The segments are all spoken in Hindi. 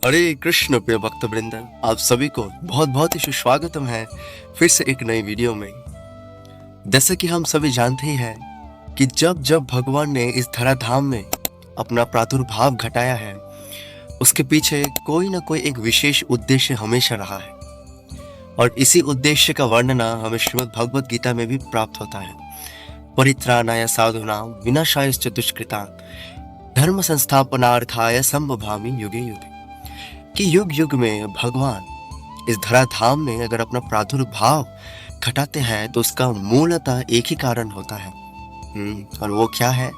हरे कृष्ण प्रिय भक्त वृंद, आप सभी को बहुत बहुत ही सुस्वागतम है फिर से एक नई वीडियो में। जैसे कि हम सभी जानते ही हैं कि जब जब भगवान ने इस धराधाम में अपना प्रादुर्भाव घटाया है, उसके पीछे कोई ना कोई एक विशेष उद्देश्य हमेशा रहा है। और इसी उद्देश्य का वर्णना हमें श्रीमद् भगवद गीता में भी प्राप्त होता है। परित्राणाय साधूनां विनाशाय दुष्कृतां धर्म संस्थापनार्थाय संभवामि युगे युगे। कि युग युग में भगवान इस धराधाम में अगर अपना प्रादुर्भाव घटाते हैं तो उसका मूलतः एक ही कारण होता है, और वो क्या है?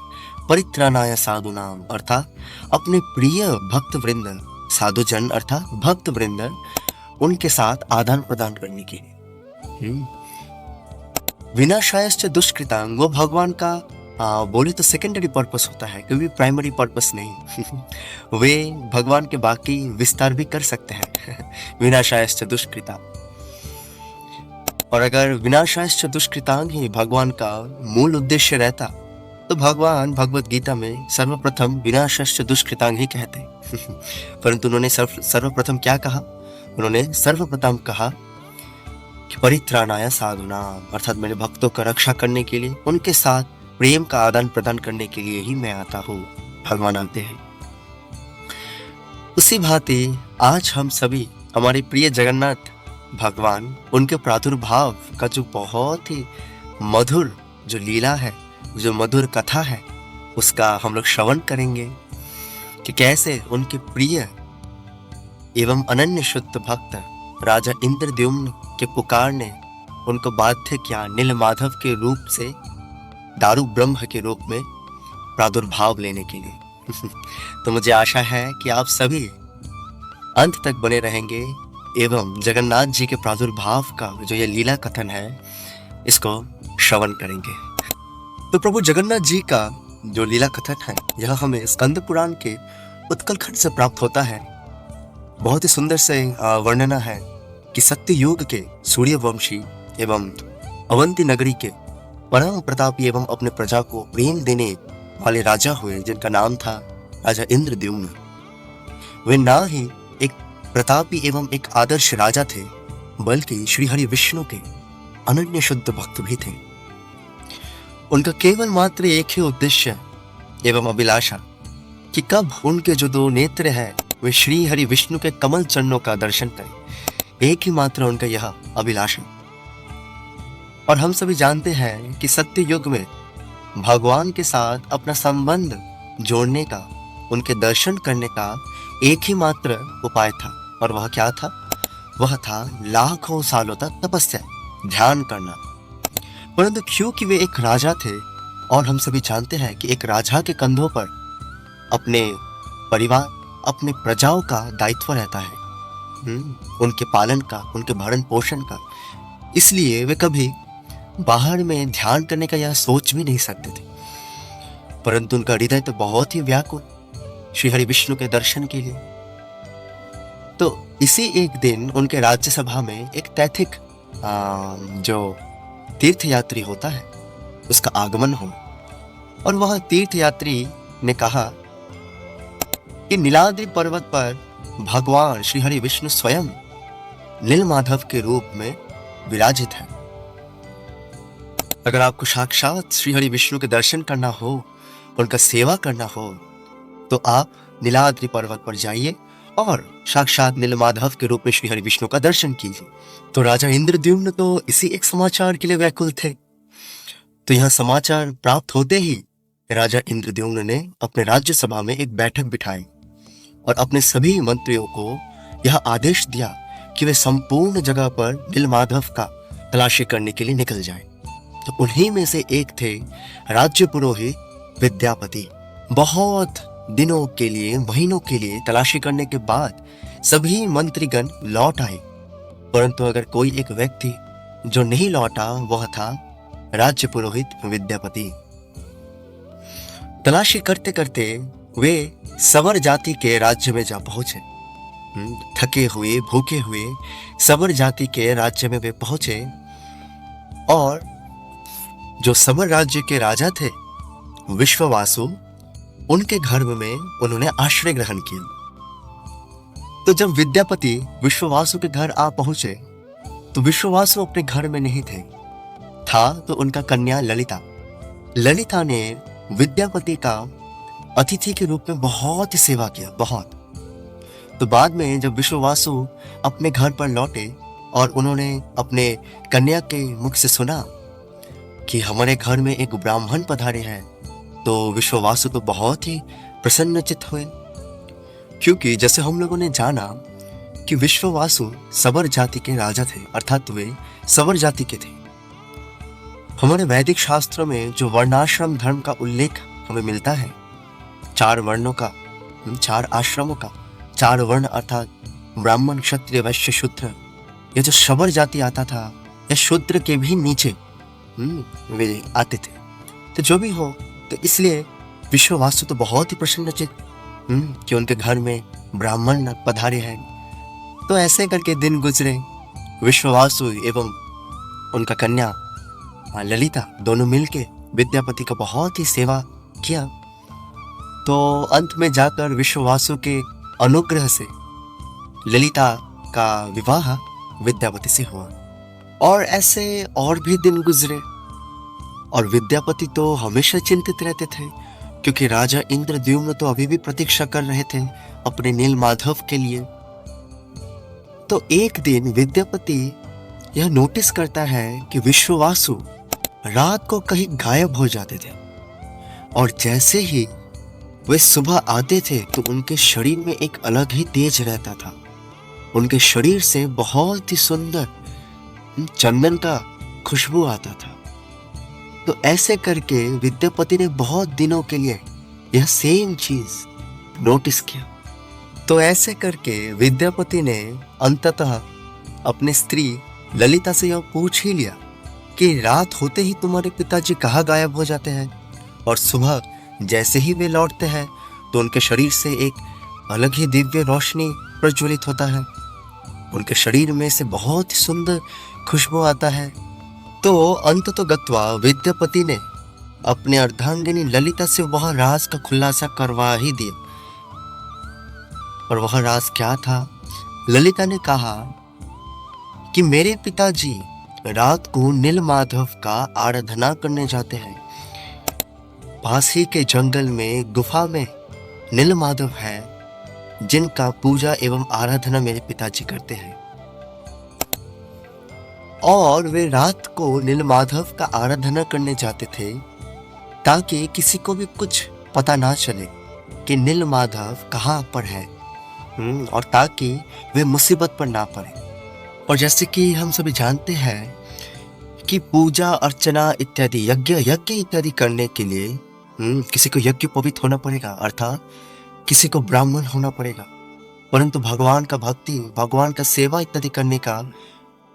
परित्राणाय साधुनाम, अर्थात अपने प्रिय भक्त वृंद, साधुजन अर्थात भक्त वृंद, उनके साथ आदान प्रदान करने के लिए। विनाशायश्च दुष्कृतांग, वो भगवान का बोले तो सेकेंडरी पर्पस होता है, कभी प्राइमरी पर्पस नहीं। वे भगवान के बाकी विस्तार भी कर सकते हैं। विनाशायश्च दुष्कृता, और अगर विनाशायश्च दुष्कृतांग ही भगवान का मूल उद्देश्य रहता तो भगवान भगवत गीता में सर्वप्रथम विनाशश्च दुष्कृतांग ही कहते। परंतु उन्होंने सर्वप्रथम क्या कहा? उन्होंने सर्वप्रथम कहा कि परित्राणाय साधुनाम, अर्थात मेरे भक्तों का रक्षा करने के लिए, उनके साथ प्रेम का आदान प्रदान करने के लिए ही मैं आता हूँ। भगवान आते हैं। उसी भांति आज हम सभी हमारे प्रिय जगन्नाथ भगवान, उनके प्रादुर्भाव का जो बहुत ही मधुर जो लीला है, जो मधुर कथा है, उसका हम लोग श्रवण करेंगे कि कैसे उनके प्रिय एवं अनन्य शुद्ध भक्त राजा इंद्रद्युम्न के पुकार ने उनको बाध्य किया नीलमाधव के रूप से, दारू ब्रह्म के रूप में प्रादुर्भाव लेने के लिए। तो मुझे आशा है कि आप सभी अंत तक बने रहेंगे एवं जगन्नाथ जी के प्रादुर्भाव का जो ये लीला कथन है, इसको श्रवण करेंगे। तो प्रभु जगन्नाथ जी का जो लीला कथन है, यह हमें स्कंद पुराण के उत्कल खंड से प्राप्त होता है। बहुत ही सुंदर से वर्णना है कि सत्य युग के सूर्यवंशी एवं अवंती नगरी के परम प्रतापी एवं अपने प्रजा को प्रेम देने वाले राजा हुए, जिनका नाम था राजा इंद्रद्युम्न। वे ना ही एक प्रतापी एवं एक आदर्श राजा थे, बल्कि श्री हरि विष्णु के अनन्य शुद्ध भक्त भी थे। उनका केवल मात्र एक ही उद्देश्य एवं अभिलाषा कि कब उनके जो दो नेत्र हैं वे श्री हरि विष्णु के कमल चरणों का दर्शन करें। एक ही मात्र उनका यह अभिलाषा। और हम सभी जानते हैं कि सत्य युग में भगवान के साथ अपना संबंध जोड़ने का, उनके दर्शन करने का एक ही मात्र उपाय था, और वह क्या था? वह था लाखों सालों तक तपस्या, ध्यान करना। परंतु क्योंकि वे एक राजा थे, और हम सभी जानते हैं कि एक राजा के कंधों पर अपने परिवार, अपने प्रजाओं का दायित्व रहता है, उनके पालन का, उनके भरण पोषण का, इसलिए वे कभी बाहर में ध्यान करने का यह सोच भी नहीं सकते थे। परंतु उनका हृदय तो बहुत ही व्याकुल श्री हरि विष्णु के दर्शन के लिए। तो इसी एक दिन उनके राज्यसभा में एक तैथिक जो तीर्थयात्री होता है, उसका आगमन हो, और वह तीर्थयात्री ने कहा कि नीलाद्रि पर्वत पर भगवान श्री हरि विष्णु स्वयं नीलमाधव के रूप में विराजित है। अगर आपको साक्षात श्री हरि विष्णु के दर्शन करना हो, उनका सेवा करना हो, तो आप नीलाद्रि पर्वत पर जाइए और साक्षात नीलमाधव के रूप में श्री हरि विष्णु का दर्शन कीजिए। तो राजा इंद्रद्युम्न तो इसी एक समाचार के लिए व्याकुल थे। तो यह समाचार प्राप्त होते ही राजा इंद्रद्युम्न ने अपने राज्यसभा में एक बैठक बिठाई और अपने सभी मंत्रियों को यह आदेश दिया कि वे संपूर्ण जगह पर नीलमाधव का तलाशी करने के लिए निकल जाएं। तो उन्हीं में से एक थे राज्य पुरोहित विद्यापति। बहुत दिनों के लिए, महीनों के लिए तलाशी करने के बाद सभी मंत्रीगण लौट आए, परंतु अगर कोई एक व्यक्ति जो नहीं लौटा, वह था राज्य पुरोहित विद्यापति। तलाशी करते करते वे सवर जाति के राज्य में जा पहुंचे। थके हुए, भूखे हुए सवर जाति के राज्य में वे पहुंचे, और जो सवर राज्य के राजा थे विश्ववासु, उनके घर में उन्होंने आश्रय ग्रहण किया। तो जब विद्यापति विश्ववासु के घर आ पहुंचे तो विश्ववासु अपने घर में नहीं थे, था तो उनका कन्या ललिता। ललिता ने विद्यापति का अतिथि के रूप में बहुत ही सेवा किया, बहुत। तो बाद में जब विश्ववासु अपने घर पर लौटे और उन्होंने अपने कन्या के मुख से सुना कि हमारे घर में एक ब्राह्मण पधारे हैं, तो विश्ववासु तो बहुत ही प्रसन्नचित्त हुए, क्योंकि जैसे हम लोगों ने जाना कि विश्ववासु सवर जाति के राजा थे, अर्थात वे सवर जाति के थे। हमारे वैदिक शास्त्रों में जो वर्णाश्रम धर्म का उल्लेख हमें मिलता है, 4 वर्णों का, 4 आश्रमों का, 4 वर्ण अर्थात ब्राह्मण, क्षत्रिय, वैश्य, शूद्र, ये जो सवर जाति आता था, यह शूद्र के भी नीचे वे आते थे। तो जो भी हो, तो इसलिए विश्ववासु तो बहुत ही प्रसन्नचित्त कि उनके घर में ब्राह्मण पधारे हैं। तो ऐसे करके दिन गुजरे। विश्ववासु एवं उनका कन्या ललिता दोनों मिलके विद्यापति का बहुत ही सेवा किया। तो अंत में जाकर विश्ववासु के अनुग्रह से ललिता का विवाह विद्यापति से हुआ। और ऐसे और भी दिन गुजरे और विद्यापति तो हमेशा चिंतित रहते थे, क्योंकि राजा इंद्रद्युम्न तो अभी भी प्रतीक्षा कर रहे थे अपने नीलमाधव के लिए। तो एक दिन विद्यापति यह नोटिस करता है कि विश्ववासु रात को कहीं गायब हो जाते थे, और जैसे ही वे सुबह आते थे तो उनके शरीर में एक अलग ही तेज रहता था। उनके शरीर से बहुत ही सुंदर चंदन का खुशबू आता था। तो ऐसे करके विद्यापति ने बहुत दिनों के लिए यह सेम चीज नोटिस किया। तो ऐसे करके विद्यापति ने अंततः अपनी स्त्री ललिता से यह पूछ ही लिया कि रात होते ही तुम्हारे पिताजी कहाँ गायब हो जाते हैं, और सुबह जैसे ही वे लौटते हैं तो उनके शरीर से एक अलग ही दिव्य रोशनी प्रज्वलित होता है, उनके शरीर में से बहुत ही सुंदर खुशबू आता है। तो अंततोगत्वा विद्यापति ने अपने अर्धांगिनी ललिता से वह राज का खुलासा करवा ही दिया। और वह राज क्या था? ललिता ने कहा कि मेरे पिताजी रात को नीलमाधव का आराधना करने जाते हैं। पास ही के जंगल में गुफा में नीलमाधव है, जिनका पूजा एवं आराधना मेरे पिताजी करते हैं। और वे रात को नीलमाधव का आराधना करने जाते थे ताकि किसी को भी कुछ पता ना चले कि नीलमाधव कहाँ पर है, और ताकि वे मुसीबत पर ना पड़े। और जैसे कि हम सभी जानते हैं कि पूजा अर्चना इत्यादि यज्ञ इत्यादि करने के लिए किसी को यज्ञोपवीत होना पड़ेगा, अर्थात किसी को ब्राह्मण होना पड़ेगा। परंतु भगवान का भक्ति, भगवान का सेवा इत्यादि करने का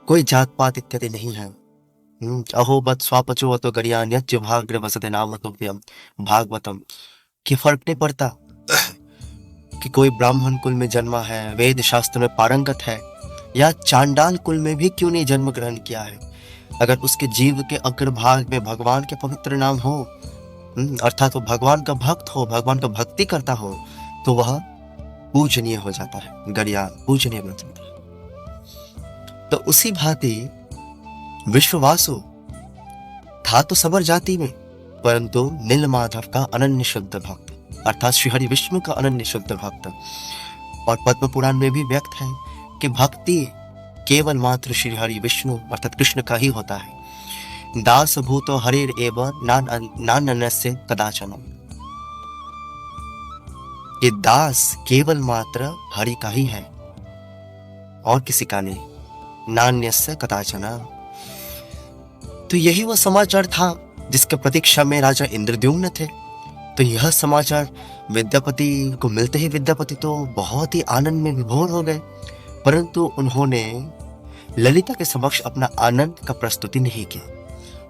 कोई जात पात इत्यादि नहीं है। अहो बत स्वापचो अतो गरिया न्यज्य भाग्र वसते नामतोभ्यम भागवतम, कि फर्क नहीं पड़ता कि कोई ब्राह्मण कुल में जन्मा है, वेद शास्त्र में पारंगत है, या चांडाल कुल में भी क्यों नहीं जन्म ग्रहण किया है, अगर उसके जीव के अग्रभाग में भगवान के पवित्र नाम हो, अर्थात वो भगवान का भक्त हो, भगवान का भक्ति करता हो, तो वह पूजनीय हो जाता है, गरिया पूजनीय बन जाता है। तो उसी भांति विश्ववासु था तो सबर जाति में, परंतु नीलमाधव का अनन्य शुद्ध भक्त, अर्थात श्री हरि विष्णु का अनन्य शुद्ध भक्त। और पद्म पुराण में भी व्यक्त है कि भक्ति केवल मात्र श्री हरि विष्णु अर्थात कृष्ण का ही होता है। दास भूतो हरिर एवं नान्यस्य कदाचन, ये दास केवल मात्र हरि का ही है और किसी का नहीं, नान्यस्य कदाचन। तो यही वो समाचार था जिसके प्रतीक्षा में राजा इंद्रद्युम्न थे। तो यह समाचार विद्यापति को मिलते ही विद्यापति तो बहुत ही आनंद में विभोर हो गए, परंतु उन्होंने ललिता के समक्ष अपना आनंद का प्रस्तुति नहीं किया।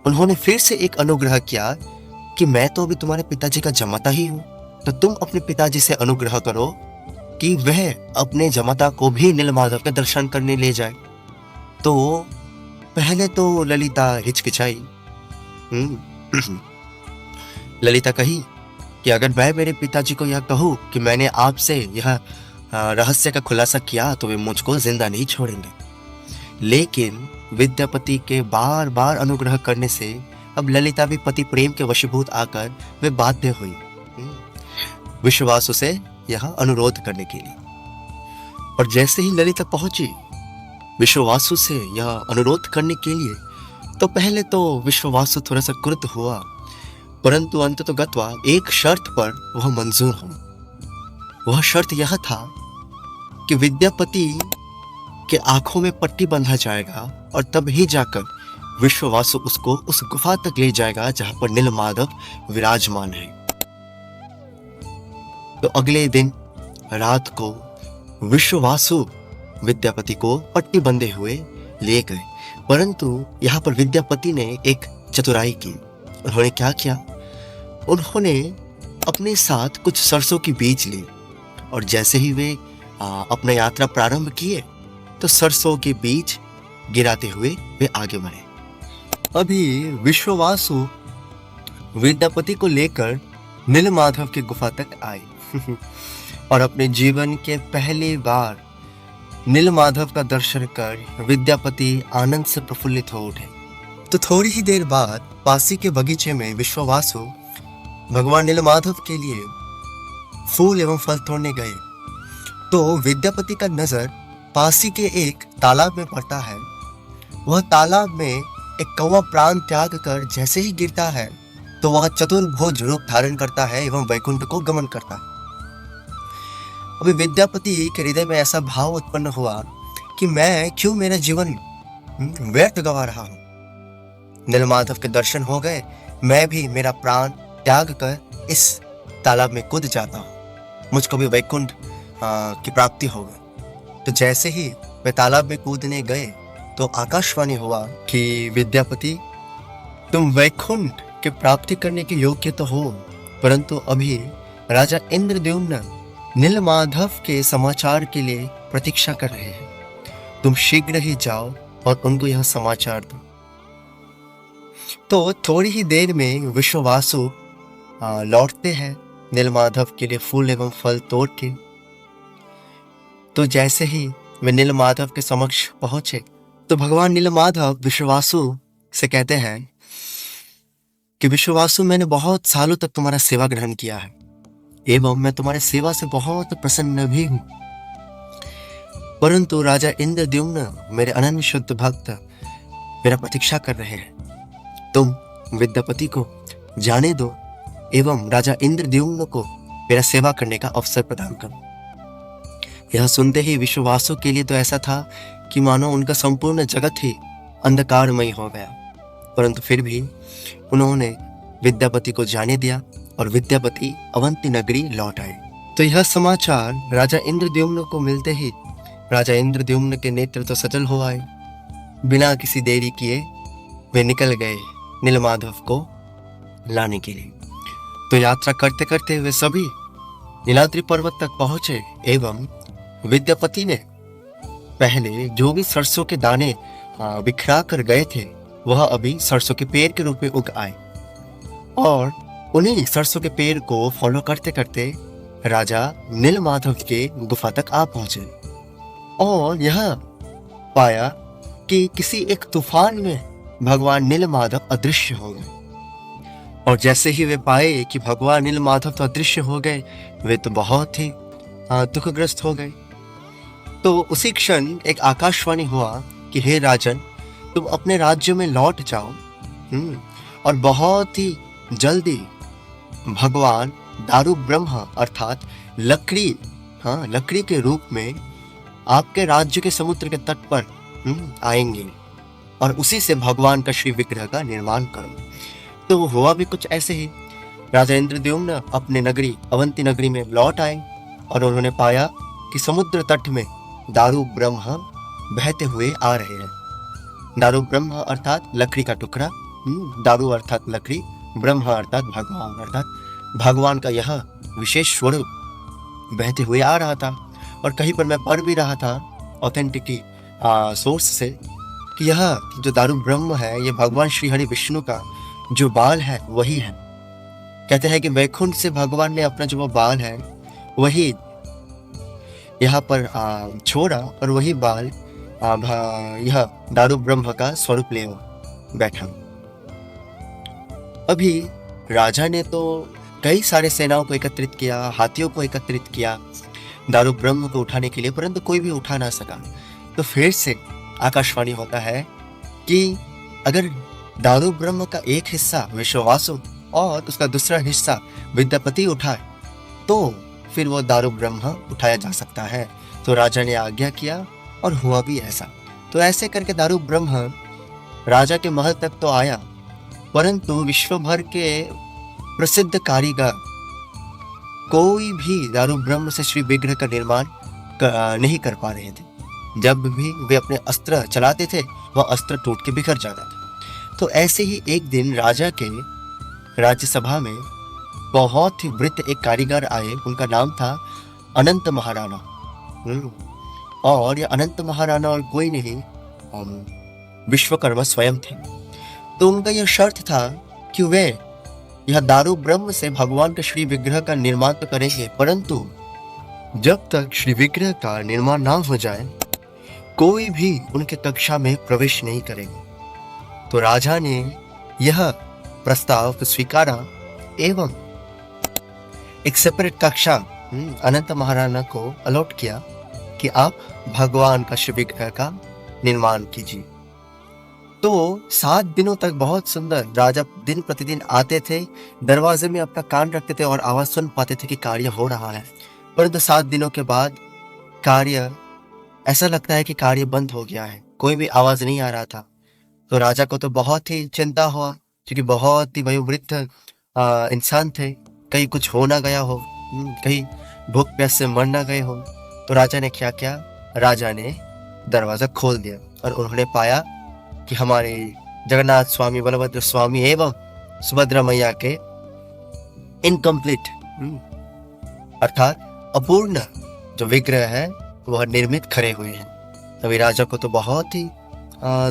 उन्होंने फिर से एक अनुग्रह किया कि मैं तो अभी तुम्हारे पिताजी का जमाता ही हूं, तो तुम अपने पिताजी से अनुग्रह करो कि वह अपने जमाता को भी नीलमाधव के दर्शन करने ले जाए। तो पहले तो ललिता हिचकिचाई। ललिता कही कि अगर मैं मेरे पिताजी को यह कहूँ कि मैंने आपसे यह रहस्य का खुलासा किया तो वे मुझको जिंदा नहीं छोड़ेंगे। लेकिन विद्यापति के बार बार अनुग्रह करने से अब ललिता भी पति प्रेम के वशीभूत आकर वे बाध्य हुई विश्वासु से यह अनुरोध करने के लिए। और जैसे ही ललिता पहुंची विश्वासु से यह अनुरोध करने के लिए, तो पहले तो विश्वासु थोड़ा सा क्रुद्ध हुआ, परंतु अंततः गत्वा एक शर्त पर वह मंजूर हुआ। वह शर्त यह था कि विद्यापति के आंखों में पट्टी बंधा जाएगा और तब ही जाकर विश्ववासु उसको उस गुफा तक ले जाएगा जहां पर नीलमाधव विराजमान है। तो अगले दिन रात को विश्ववासु विद्यापति को पट्टी बंधे हुए ले गए, परंतु यहाँ पर विद्यापति ने एक चतुराई की। उन्होंने क्या किया? उन्होंने अपने साथ कुछ सरसों की बीज ली और जैसे ही वे अपना यात्रा प्रारंभ किए तो सरसों के बीज गिराते हुए वे आगे बढ़े। अभी विश्ववासु विद्यापति को लेकर नीलमाधव की गुफा तक आए और अपने जीवन के पहली बार नीलमाधव का दर्शन कर विद्यापति आनंद से प्रफुल्लित हो उठे। तो थोड़ी ही देर बाद पासी के बगीचे में विश्ववासु भगवान नीलमाधव के लिए फूल एवं फल तोड़ने गए। तो विद्यापति का नजर पासी के एक तालाब में पड़ता है। वह तालाब में एक कौवा प्राण त्याग कर जैसे ही गिरता है तो वह चतुर्भुज रूप धारण करता है एवं वैकुंठ को गमन करता है। अभी विद्यापति के हृदय में ऐसा भाव उत्पन्न हुआ कि मैं क्यों मेरा जीवन व्यर्थ गवा रहा हूं। नीलमाधव के दर्शन हो गए, मैं भी मेरा प्राण त्याग कर इस तालाब में कूद जाता हूं, मुझको भी वैकुंठ की प्राप्ति होगी। तो जैसे ही वे तालाब में कूदने गए तो आकाशवाणी हुआ कि विद्यापति, तुम वैकुंठ की प्राप्ति करने के योग्य तो हो, परंतु अभी राजा इंद्रद्युम्न नीलमाधव के समाचार के लिए प्रतीक्षा कर रहे हैं। तुम शीघ्र ही जाओ और उनको यह समाचार दो। तो थोड़ी ही देर में विश्ववासु लौटते हैं नीलमाधव के लिए फूल एवं फल तोड़ के। तो जैसे ही वे नीलमाधव के समक्ष पहुंचे तो भगवान नीलमाधव विश्ववासु से कहते हैं कि विश्ववासु, मैंने बहुत सालों तक तुम्हारा सेवा ग्रहण किया है एवं मैं तुम्हारी सेवा से बहुत प्रसन्न भी हूं, परंतु राजा इंद्रद्युम्न मेरे अनन्य शुद्ध भक्त मेरा प्रतीक्षा कर रहे हैं। तुम विद्यापति को जाने दो एवं राजा इंद्रद्युम्न को मेरा सेवा करने का अवसर प्रदान करो। यह सुनते ही विश्ववासु के लिए तो ऐसा था कि मानो उनका संपूर्ण जगत ही अंधकारमय हो गया, परंतु फिर भी उन्होंने विद्यापति को जाने दिया और विद्यापति अवंती नगरी लौट आए। तो यह समाचार राजा इंद्रद्युम्न को मिलते ही राजा इंद्रद्युम्न के नेत्र तो सचल हो आए। बिना किसी देरी किए वे निकल गए नीलमाधव को लाने के लिए। तो यात्रा करते करते वे सभी नीलाद्रि पर्वत तक पहुंचे एवं विद्यापति ने पहले जो भी सरसों के दाने बिखरा कर गए थे वह अभी सरसों के पेड़ के रूप में उग आए और उन्हीं सरसों के पेड़ को फॉलो करते करते राजा नीलमाधव के गुफा तक आ पहुंचे और यह पाया कि किसी एक तूफान में भगवान नीलमाधव अदृश्य हो गए। और जैसे ही वे पाए कि भगवान नीलमाधव तो अदृश्य हो गए, वे तो बहुत ही दुखग्रस्त हो गए। तो उसी क्षण एक आकाशवाणी हुआ कि हे राजन, तुम अपने राज्य में लौट जाओ और बहुत ही जल्दी भगवान दारू ब्रह्म अर्थात लकड़ी के रूप में आपके राज्य के समुद्र के तट पर आएंगे और उसी से भगवान का श्री विग्रह का निर्माण करो। तो हुआ भी कुछ ऐसे ही। राजा इंद्रद्युम्न अपने नगरी अवंती नगरी में लौट आए और उन्होंने पाया कि समुद्र तट में दारू ब्रह्म बहते हुए आ रहे हैं। दारू ब्रह्म अर्थात लकड़ी का टुकड़ा, दारू अर्थात लकड़ी, ब्रह्म अर्थात भगवान का यह विशेष स्वरूप बहते हुए आ रहा था। और कहीं पर मैं पढ़ भी रहा था ऑथेंटिटी सोर्स से कि यह जो दारू ब्रह्म है ये भगवान श्री हरि विष्णु का जो बाल है वही है। कहते हैं कि वैकुंठ से भगवान ने अपना जो वो बाल है वही यहाँ पर छोड़ा और वही बाल यह दारू ब्रह्म का स्वरूप ले बैठा। अभी राजा ने तो कई सारे सेनाओं को एकत्रित किया, हाथियों को एकत्रित किया दारू ब्रह्म को उठाने के लिए, परंतु कोई भी उठा ना सका। तो फिर से आकाशवाणी होता है कि अगर दारू ब्रह्म का एक हिस्सा विश्ववासु और उसका दूसरा हिस्सा विद्यापति उठाए तो फिर वो दारू ब्रह्म उठाया जा सकता है। तो राजा ने आज्ञा किया और हुआ भी ऐसा। तो ऐसे करके दारू ब्रह्म राजा के महल तक तो आया, परंतु विश्व भर के प्रसिद्ध कारीगर कोई भी दारू ब्रह्म से श्री विग्रह का निर्माण नहीं कर पा रहे थे। जब भी वे अपने अस्त्र चलाते थे वह अस्त्र टूट के बिखर जाता था। तो ऐसे ही एक दिन राजा के राज्यसभा में बहुत ही वृद्ध एक कारीगर आए, उनका नाम था अनंत महाराणा। और ये अनंत महाराणा और कोई नहीं, विश्वकर्मा स्वयं थे। तो उनका यह शर्त था कि वे यह दारू ब्रह्म से भगवान के श्री विग्रह का निर्माण तो करेंगे, परंतु जब तक श्री विग्रह का निर्माण ना हो जाए कोई भी उनके कक्षा में प्रवेश नहीं करेगा। तो राजा ने यह प्रस्ताव स्वीकारा एवं एक सेपरेट कक्षा अनंत महाराणा को अलॉट किया कि आप भगवान का श्री विग्रह का निर्माण कीजिए। तो 7 दिनों तक बहुत सुंदर राजा दिन प्रतिदिन आते थे, दरवाजे में अपना कान रखते थे और आवाज सुन पाते थे कि कार्य हो रहा है। परंतु 7 दिनों के बाद कार्य ऐसा लगता है कि कार्य बंद हो गया है, कोई भी आवाज नहीं आ रहा था। तो राजा को तो बहुत ही चिंता हुआ, क्योंकि बहुत ही वयोवृद्ध इंसान थे, कहीं कुछ हो ना गया हो, कहीं भूख प्यास से मर ना गए हो। तो राजा ने क्या किया, राजा ने दरवाजा खोल दिया और उन्होंने पाया कि हमारे जगन्नाथ स्वामी, बलभद्र स्वामी एवं सुभद्रा मैया के इनकम्प्लीट अर्थात अपूर्ण जो विग्रह है वह निर्मित खड़े हुए हैं। तभी राजा को तो बहुत ही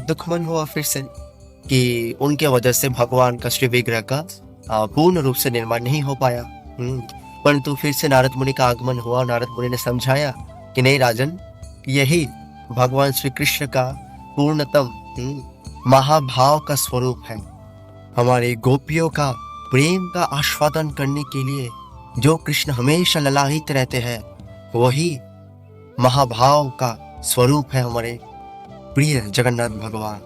दुखमन हुआ फिर से कि उनके वजह से भगवान का श्री विग्रह का पूर्ण रूप से निर्माण नहीं हो पाया। परंतु फिर से नारद मुनि का आगमन हुआ। नारद मुनि ने समझाया कि नहीं राजन, यही भगवान श्री कृष्ण का पूर्णतम महाभाव का स्वरूप है। हमारे गोपियों का प्रेम का आस्वादन करने के लिए जो कृष्ण हमेशा ललाहित रहते हैं वही महाभाव का स्वरूप है हमारे प्रिय जगन्नाथ भगवान।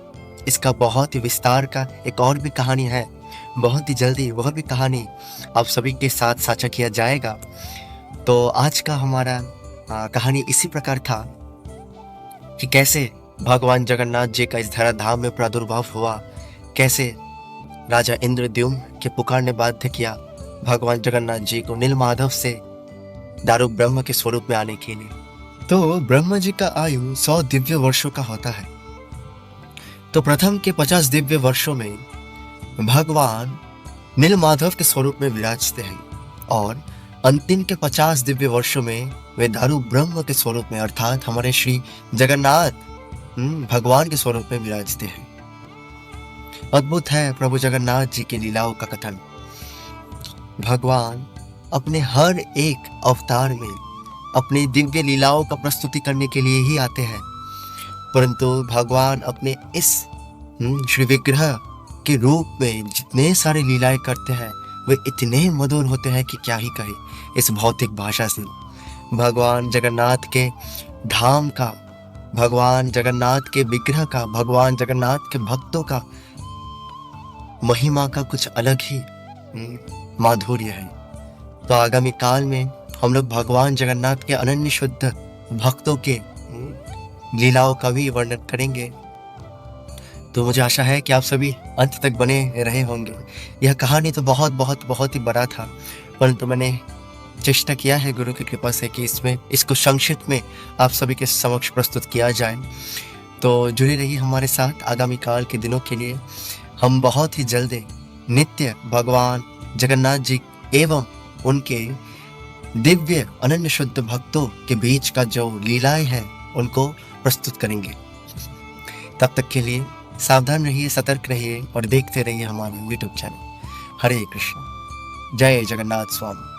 इसका बहुत ही विस्तार का एक और भी कहानी है, बहुत ही जल्दी वह भी कहानी आप सभी के साथ साझा किया जाएगा। तो आज का हमारा कहानी इसी प्रकार था कि कैसे भगवान जगन्नाथ जी का इस धराधाम में प्रादुर्भाव हुआ, कैसे राजा इंद्रद्युम्न के पुकार ने बाध्य किया भगवान जगन्नाथ जी को नीलमाधव से दारू ब्रह्म के स्वरूप में आने के लिए। तो ब्रह्म जी का आयु 100 दिव्य वर्षों का होता है। तो प्रथम के 50 दिव्य वर्षों में भगवान नीलमाधव के स्वरूप में विराजते हैं और अंतिम के 50 दिव्य वर्षों में वे दारू ब्रह्म के स्वरूप में अर्थात हमारे श्री जगन्नाथ भगवान के स्वरूप में विराजते हैं। अद्भुत है प्रभु जगन्नाथ जी की लीलाओं का कथन। भगवान अपने हर एक अवतार में अपनी दिव्य लीलाओं का प्रस्तुति करने के लिए ही आते हैं, परंतु भगवान अपने इस श्री विग्रह के रूप में जितने सारे लीलाएं करते हैं वे इतने मधुर होते हैं कि क्या ही कहे इस भौतिक भाषा से। भगवान जगन्नाथ के धाम का, भगवान जगन्नाथ के विग्रह का, भगवान जगन्नाथ के भक्तों का महिमा का कुछ अलग ही माधुर्य है। तो आगामी काल में हम लोग भगवान जगन्नाथ के अनन्य शुद्ध भक्तों के लीलाओं का भी वर्णन करेंगे। तो मुझे आशा है कि आप सभी अंत तक बने रहे होंगे। यह कहानी तो बहुत ही बड़ा था, परंतु मैंने चेष्टा किया है गुरु की कृपा से कि इसको संक्षिप्त में आप सभी के समक्ष प्रस्तुत किया जाए। तो जुड़े रहिए हमारे साथ आगामी काल के दिनों के लिए। हम बहुत ही जल्द नित्य भगवान जगन्नाथ जी एवं उनके दिव्य अनन्य शुद्ध भक्तों के बीच का जो लीलाएं हैं उनको प्रस्तुत करेंगे। तब तक के लिए सावधान रहिए, सतर्क रहिए और देखते रहिए हमारे YouTube चैनल। हरे कृष्ण। जय जगन्नाथ स्वामी।